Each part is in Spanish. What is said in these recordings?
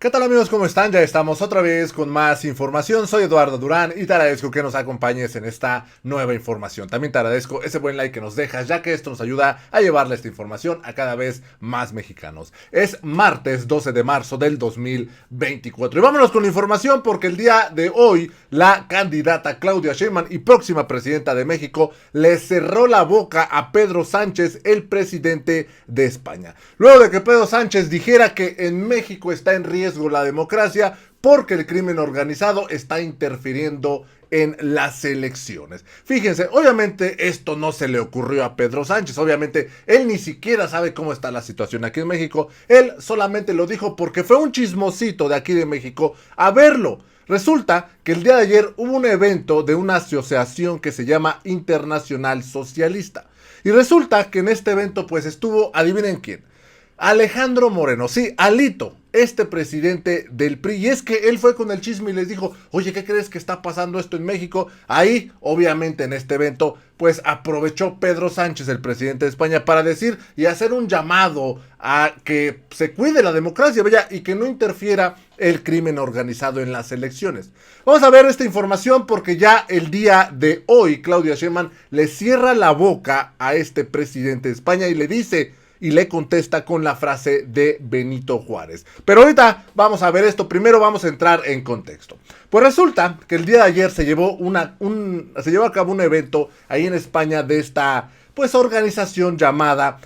¿Qué tal amigos? ¿Cómo están? Ya estamos otra vez con más información. Soy Eduardo Durán y te agradezco que nos acompañes en esta nueva información. También te agradezco ese buen like que nos dejas, ya que esto nos ayuda a llevarle esta información a cada vez más mexicanos. Es martes 12 de marzo del 2024. Y vámonos con la información porque el día de hoy la candidata Claudia Sheinbaum y próxima presidenta de México le cerró la boca a Pedro Sánchez, el presidente de España. Luego de que Pedro Sánchez dijera que en México está en riesgo la democracia porque el crimen organizado está interfiriendo en las elecciones. Fíjense, obviamente esto no se le ocurrió a Pedro Sánchez, obviamente él ni siquiera sabe cómo está la situación aquí en México, él solamente lo dijo porque fue un chismosito de aquí de México a verlo. Resulta que el día de ayer hubo un evento de una asociación que se llama Internacional Socialista y resulta que en este evento pues estuvo, adivinen quién, Alejandro Moreno, sí, Alito, este presidente del PRI, y es que él fue con el chisme y les dijo, oye, ¿qué crees que está pasando esto en México? Ahí, obviamente en este evento, pues aprovechó Pedro Sánchez, el presidente de España, para decir y hacer un llamado a que se cuide la democracia, vaya, y que no interfiera el crimen organizado en las elecciones. Vamos a ver esta información porque ya el día de hoy Claudia Sheinbaum le cierra la boca a este presidente de España y le dice, y le contesta con la frase de Benito Juárez. Pero ahorita vamos a ver esto. Primero vamos a entrar en contexto. Pues resulta que el día de ayer se llevó a cabo un evento ahí en España de esta pues organización llamada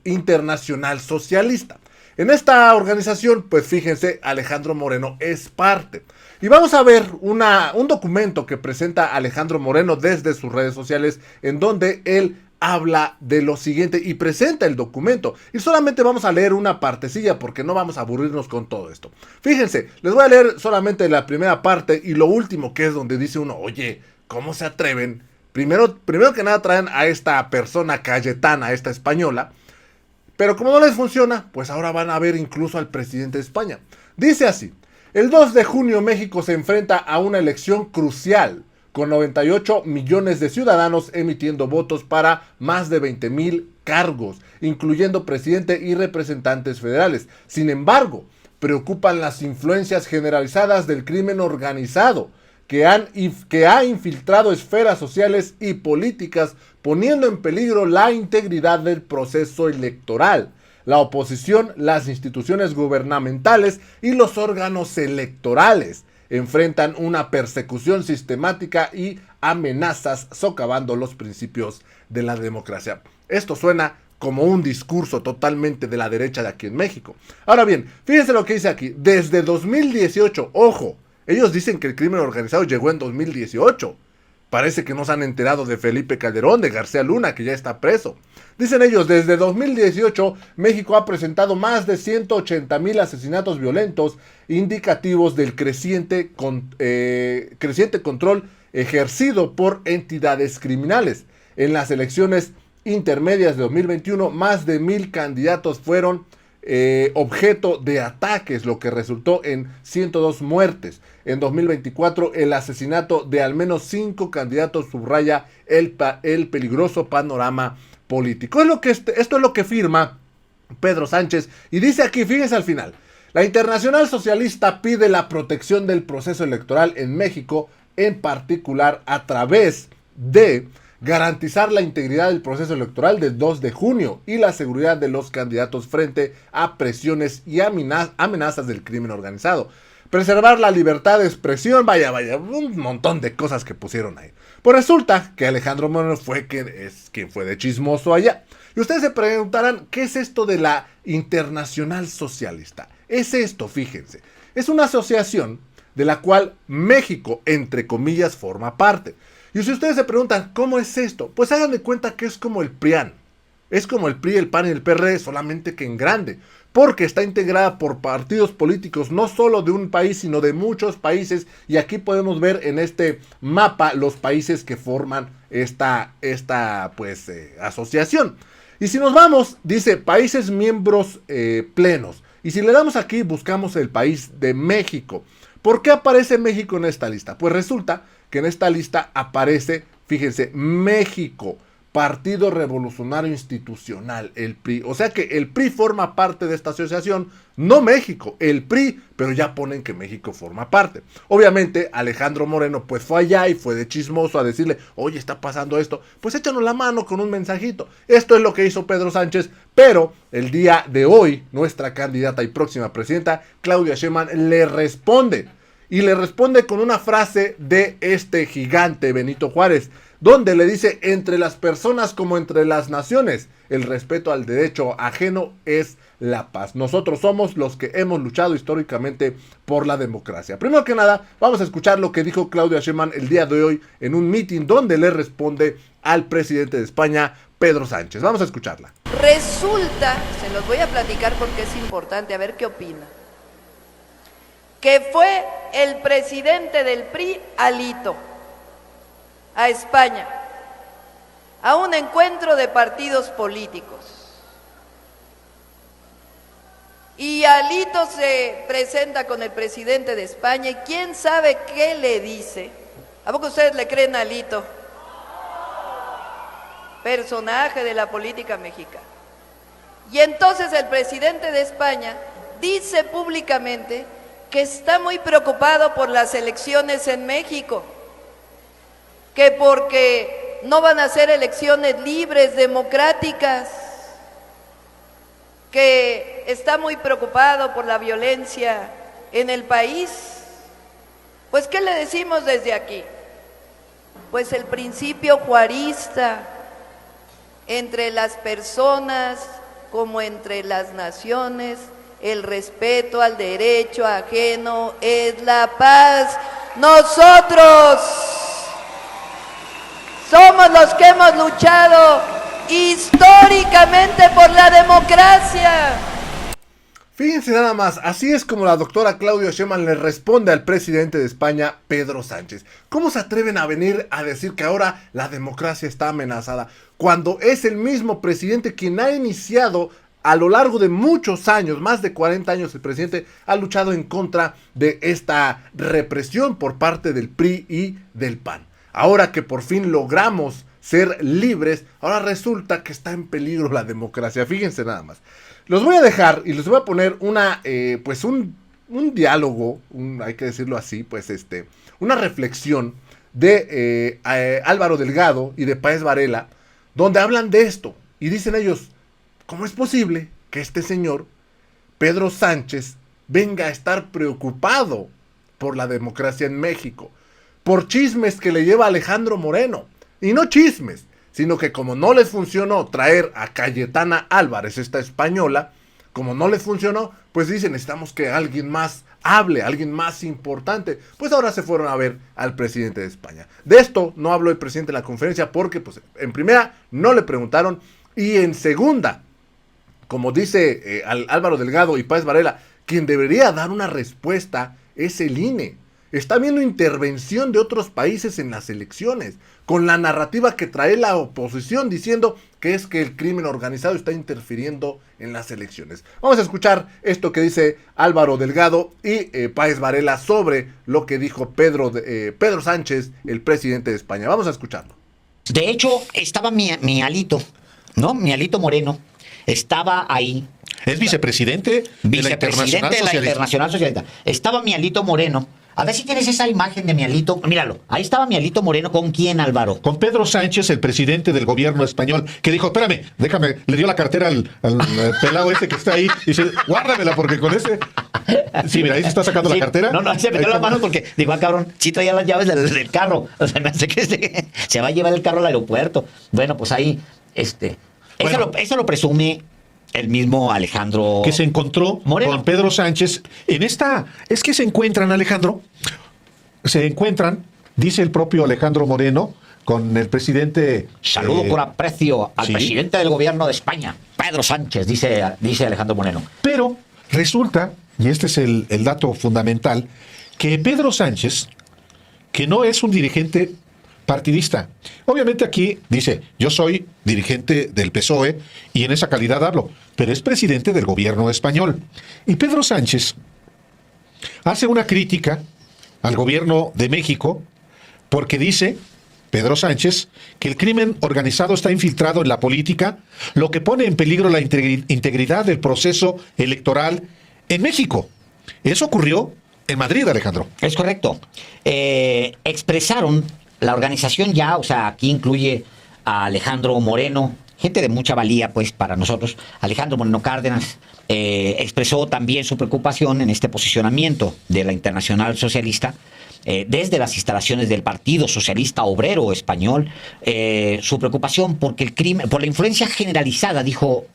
Internacional Socialista. En esta organización, pues fíjense, Alejandro Moreno es parte. Y vamos a ver un documento que presenta Alejandro Moreno desde sus redes sociales en donde él habla de lo siguiente y presenta el documento. Y solamente vamos a leer una partecilla porque no vamos a aburrirnos con todo esto. Fíjense, les voy a leer solamente la primera parte y lo último, que es donde dice uno, oye, ¿cómo se atreven? Primero que nada traen a esta persona Cayetana, a esta española, pero como no les funciona, pues ahora van a ver incluso al presidente de España. Dice así, el 2 de junio México se enfrenta a una elección crucial, con 98 millones de ciudadanos emitiendo votos para más de 20,000 cargos, incluyendo presidente y representantes federales. Sin embargo, preocupan las influencias generalizadas del crimen organizado, que ha infiltrado esferas sociales y políticas, poniendo en peligro la integridad del proceso electoral, la oposición, las instituciones gubernamentales y los órganos electorales enfrentan una persecución sistemática y amenazas socavando los principios de la democracia. Esto suena como un discurso totalmente de la derecha de aquí en México. Ahora bien, fíjense lo que dice aquí. Desde 2018, ojo, ellos dicen que el crimen organizado llegó en 2018. Parece que no se han enterado de Felipe Calderón, de García Luna, que ya está preso. Dicen ellos, desde 2018, México ha presentado más de 180,000 asesinatos violentos, indicativos del creciente control ejercido por entidades criminales. En las elecciones intermedias de 2021, más de 1,000 candidatos fueron objeto de ataques, lo que resultó en 102 muertes. En 2024, el asesinato de al menos 5 candidatos subraya el peligroso panorama político. Esto es lo que firma Pedro Sánchez y dice aquí, fíjense al final, la Internacional Socialista pide la protección del proceso electoral en México, en particular a través de garantizar la integridad del proceso electoral del 2 de junio y la seguridad de los candidatos frente a presiones y amenazas del crimen organizado. Preservar la libertad de expresión, vaya, un montón de cosas que pusieron ahí. Pues resulta que Alejandro Moreno fue quien fue de chismoso allá. Y ustedes se preguntarán, ¿qué es esto de la Internacional Socialista? Es esto, fíjense. Es una asociación de la cual México, entre comillas, forma parte. Y si ustedes se preguntan, ¿cómo es esto? Pues hagan de cuenta que es como el PRIAN. Es como el PRI, el PAN y el PRD, solamente que en grande. Porque está integrada por partidos políticos, no solo de un país, sino de muchos países. Y aquí podemos ver en este mapa los países que forman esta asociación. Y si nos vamos, dice países miembros plenos. Y si le damos aquí, buscamos el país de México. ¿Por qué aparece México en esta lista? Pues resulta que en esta lista aparece, fíjense, México. Partido Revolucionario Institucional, el PRI. O sea que el PRI forma parte de esta asociación, no México, el PRI, pero ya ponen que México forma parte. Obviamente Alejandro Moreno pues fue allá y fue de chismoso a decirle, oye, está pasando esto, pues échanos la mano con un mensajito. Esto es lo que hizo Pedro Sánchez, pero el día de hoy nuestra candidata y próxima presidenta, Claudia Sheinbaum, le responde. Y le responde con una frase de este gigante Benito Juárez, donde le dice, entre las personas como entre las naciones, el respeto al derecho ajeno es la paz. Nosotros somos los que hemos luchado históricamente por la democracia. Primero que nada, vamos a escuchar lo que dijo Claudia Sheinbaum el día de hoy en un meeting donde le responde al presidente de España, Pedro Sánchez. Vamos a escucharla. Resulta, se los voy a platicar porque es importante, a ver qué opina, que fue el presidente del PRI, Alito, a España, a un encuentro de partidos políticos. Y Alito se presenta con el presidente de España y quién sabe qué le dice. ¿A poco ustedes le creen a Alito? Personaje de la política mexicana. Y entonces el presidente de España dice públicamente que está muy preocupado por las elecciones en México, que porque no van a ser elecciones libres, democráticas, que está muy preocupado por la violencia en el país. Pues, ¿qué le decimos desde aquí? Pues el principio juarista, entre las personas como entre las naciones, el respeto al derecho ajeno es la paz. Nosotros somos los que hemos luchado históricamente por la democracia. Fíjense nada más, así es como la doctora Claudia Sheinbaum le responde al presidente de España, Pedro Sánchez. ¿Cómo se atreven a venir a decir que ahora la democracia está amenazada? Cuando es el mismo presidente quien ha iniciado a lo largo de muchos años, más de 40 años, el presidente ha luchado en contra de esta represión por parte del PRI y del PAN. Ahora que por fin logramos ser libres, ahora resulta que está en peligro la democracia. Fíjense nada más. Los voy a dejar y les voy a poner una, pues un diálogo, hay que decirlo así, pues una reflexión de Álvaro Delgado y de Páez Varela, donde hablan de esto y dicen ellos, ¿cómo es posible que este señor, Pedro Sánchez, venga a estar preocupado por la democracia en México? Por chismes que le lleva Alejandro Moreno. Y no chismes, sino que como no les funcionó traer a Cayetana Álvarez, esta española, como no les funcionó, pues dicen, necesitamos que alguien más hable, alguien más importante. Pues ahora se fueron a ver al presidente de España. De esto no habló el presidente en la conferencia porque, pues, en primera, no le preguntaron, y en segunda, como dice Álvaro Delgado y Páez Varela, quien debería dar una respuesta es el INE. Está viendo intervención de otros países en las elecciones, con la narrativa que trae la oposición diciendo que es que el crimen organizado está interfiriendo en las elecciones. Vamos a escuchar esto que dice Álvaro Delgado y Páez Varela sobre lo que dijo Pedro Sánchez, el presidente de España. Vamos a escucharlo. De hecho, estaba mi Alito, ¿no? Mi Alito Moreno, estaba ahí. Es vicepresidente de la Internacional Socialista. Estaba mi Alito Moreno. A ver si tienes esa imagen de mi Alito. Míralo, ahí estaba mi Alito Moreno. ¿Con quién, Álvaro? Con Pedro Sánchez, el presidente del gobierno español, que dijo, espérame, déjame, le dio la cartera al pelado este que está ahí, y dice, guárdamela porque con ese... Sí, mira, ahí se está sacando la cartera. No, se metió las manos porque, digo, cabrón, sí traía las llaves del carro. O sea, me hace que se va a llevar el carro al aeropuerto. Bueno, pues ahí, eso lo presume el mismo Alejandro, que se encontró Moreno con Pedro Sánchez en esta... Es que se encuentran, Alejandro, dice el propio Alejandro Moreno, con el presidente... Saludo con aprecio al presidente del gobierno de España, Pedro Sánchez, dice Alejandro Moreno. Pero resulta, y este es el dato fundamental, que Pedro Sánchez, que no es un dirigente partidista. Obviamente aquí dice, yo soy dirigente del PSOE y en esa calidad hablo, pero es presidente del gobierno español. Y Pedro Sánchez hace una crítica al gobierno de México porque dice Pedro Sánchez, que el crimen organizado está infiltrado en la política, lo que pone en peligro la integridad del proceso electoral en México. Eso ocurrió en Madrid, Alejandro. Es correcto. Expresaron la organización ya, o sea, aquí incluye a Alejandro Moreno, gente de mucha valía, pues, para nosotros. Alejandro Moreno Cárdenas expresó también su preocupación en este posicionamiento de la Internacional Socialista, desde las instalaciones del Partido Socialista Obrero Español, su preocupación porque el crimen, por la influencia generalizada, dijo,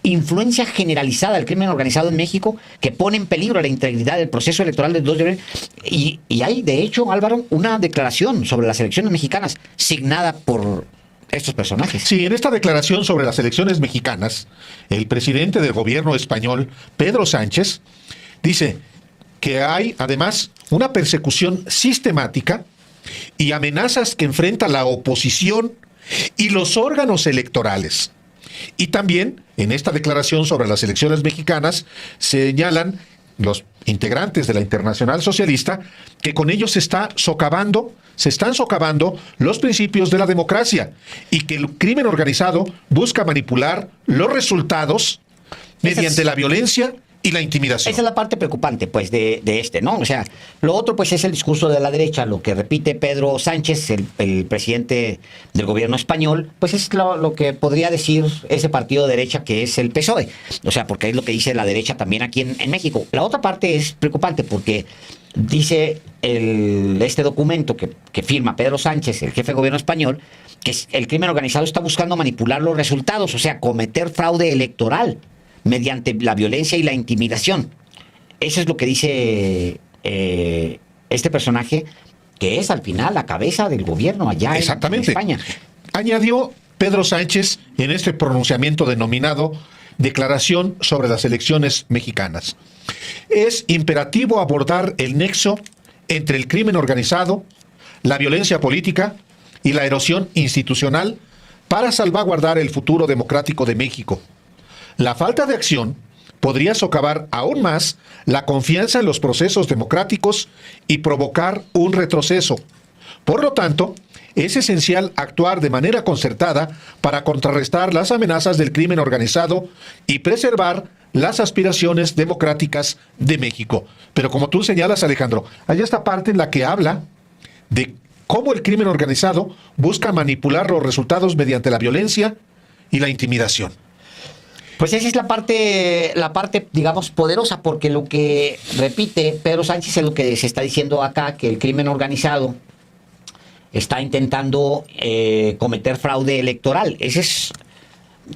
influencia generalizada del crimen organizado en México que pone en peligro la integridad del proceso electoral del 2 de abril. Y hay, de hecho, Álvaro, una declaración sobre las elecciones mexicanas signada por estos personajes. Sí, en esta declaración sobre las elecciones mexicanas, el presidente del gobierno español, Pedro Sánchez, dice que hay, además, una persecución sistemática y amenazas que enfrenta la oposición y los órganos electorales. Y también, en esta declaración sobre las elecciones mexicanas, señalan los integrantes de la Internacional Socialista que con ellos se están socavando los principios de la democracia y que el crimen organizado busca manipular los resultados mediante la violencia y la intimidación. Esa es la parte preocupante, pues, de ¿no? O sea, lo otro, pues, es el discurso de la derecha, lo que repite Pedro Sánchez, el presidente del gobierno español, pues es lo que podría decir ese partido de derecha que es el PSOE. O sea, porque es lo que dice la derecha también aquí en México. La otra parte es preocupante porque dice este documento que firma Pedro Sánchez, el jefe de gobierno español, que el crimen organizado está buscando manipular los resultados, o sea, cometer fraude electoral mediante la violencia y la intimidación. Eso es lo que dice este personaje, que es al final la cabeza del gobierno allá en España. Añadió Pedro Sánchez en este pronunciamiento denominado Declaración sobre las elecciones mexicanas. Es imperativo abordar el nexo entre el crimen organizado, la violencia política y la erosión institucional para salvaguardar el futuro democrático de México. La falta de acción podría socavar aún más la confianza en los procesos democráticos y provocar un retroceso. Por lo tanto, es esencial actuar de manera concertada para contrarrestar las amenazas del crimen organizado y preservar las aspiraciones democráticas de México. Pero como tú señalas, Alejandro, hay esta parte en la que habla de cómo el crimen organizado busca manipular los resultados mediante la violencia y la intimidación. Pues esa es la parte, digamos, poderosa, porque lo que repite Pedro Sánchez es lo que se está diciendo acá, que el crimen organizado está intentando cometer fraude electoral.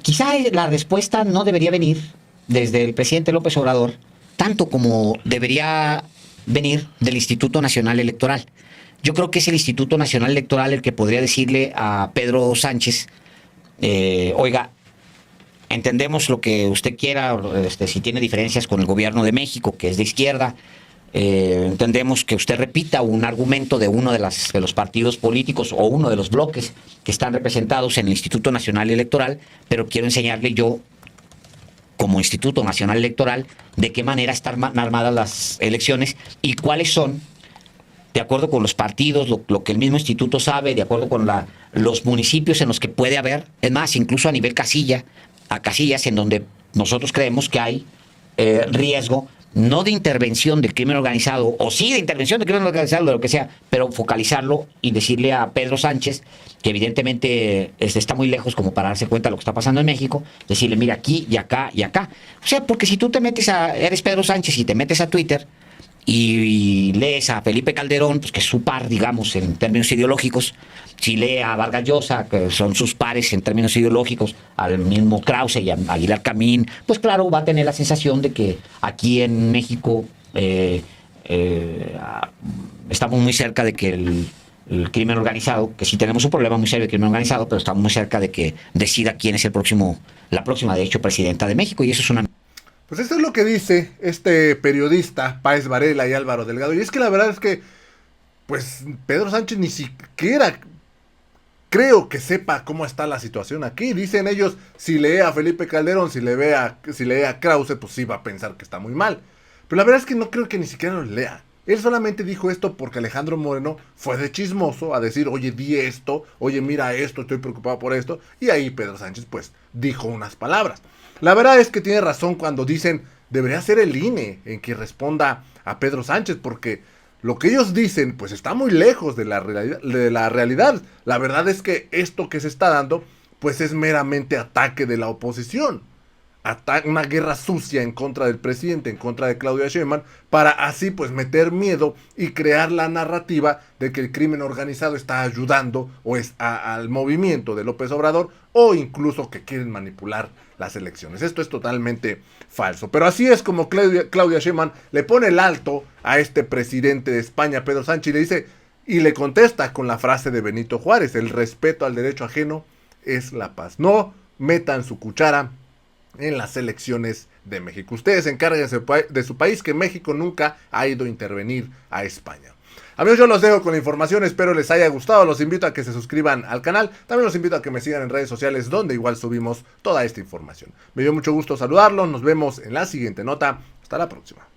Quizá la respuesta no debería venir desde el presidente López Obrador, tanto como debería venir del Instituto Nacional Electoral. Yo creo que es el Instituto Nacional Electoral el que podría decirle a Pedro Sánchez, oiga, entendemos lo que usted quiera, si tiene diferencias con el gobierno de México, que es de izquierda, entendemos que usted repita un argumento de uno de los partidos políticos o uno de los bloques que están representados en el Instituto Nacional Electoral, pero quiero enseñarle yo, como Instituto Nacional Electoral, de qué manera están armadas las elecciones y cuáles son, de acuerdo con los partidos, lo que el mismo instituto sabe, de acuerdo con los municipios en los que puede haber, es más, incluso a nivel casillas en donde nosotros creemos que hay riesgo, no de intervención del crimen organizado, o sí de intervención del crimen organizado, de lo que sea, pero focalizarlo y decirle a Pedro Sánchez, que evidentemente está muy lejos como para darse cuenta de lo que está pasando en México, decirle, mira, aquí y acá y acá. O sea, porque si tú eres Pedro Sánchez y te metes a Twitter y lees a Felipe Calderón, pues que es su par, digamos, en términos ideológicos, si lee a Vargas Llosa, que son sus pares en términos ideológicos, al mismo Krause y a Aguilar Camín, pues claro, va a tener la sensación de que aquí en México estamos muy cerca de que el crimen organizado, que sí tenemos un problema muy serio de crimen organizado, pero estamos muy cerca de que decida quién es la próxima, de hecho, presidenta de México, y eso es una... Pues esto es lo que dice este periodista, Páez Varela y Álvaro Delgado. Y es que la verdad es que, pues, Pedro Sánchez ni siquiera creo que sepa cómo está la situación aquí. Dicen ellos, si lee a Felipe Calderón, si lee a Krause, pues sí va a pensar que está muy mal. Pero la verdad es que no creo que ni siquiera lo lea. Él solamente dijo esto porque Alejandro Moreno fue de chismoso a decir, oye, di esto, oye, mira esto, estoy preocupado por esto. Y ahí Pedro Sánchez, pues, dijo unas palabras. La verdad es que tiene razón cuando dicen, debería ser el INE en que responda a Pedro Sánchez, porque lo que ellos dicen, pues, está muy lejos de la realidad. La verdad es que esto que se está dando, pues, es meramente ataque de la oposición. Una guerra sucia en contra del presidente, en contra de Claudia Sheinbaum, para así pues meter miedo y crear la narrativa de que el crimen organizado está ayudando o es al movimiento de López Obrador, o incluso que quieren manipular las elecciones. Esto es totalmente falso. Pero así es como Claudia Sheinbaum le pone el alto a este presidente de España, Pedro Sánchez, y le dice, y le contesta con la frase de Benito Juárez: el respeto al derecho ajeno es la paz. No metan su cuchara en las elecciones de México. Ustedes encárguense de su país, que México nunca ha ido a intervenir a España. Amigos, yo los dejo con la información, espero les haya gustado, los invito a que se suscriban al canal, también los invito a que me sigan en redes sociales donde igual subimos toda esta información. Me dio mucho gusto saludarlos, nos vemos en la siguiente nota, hasta la próxima.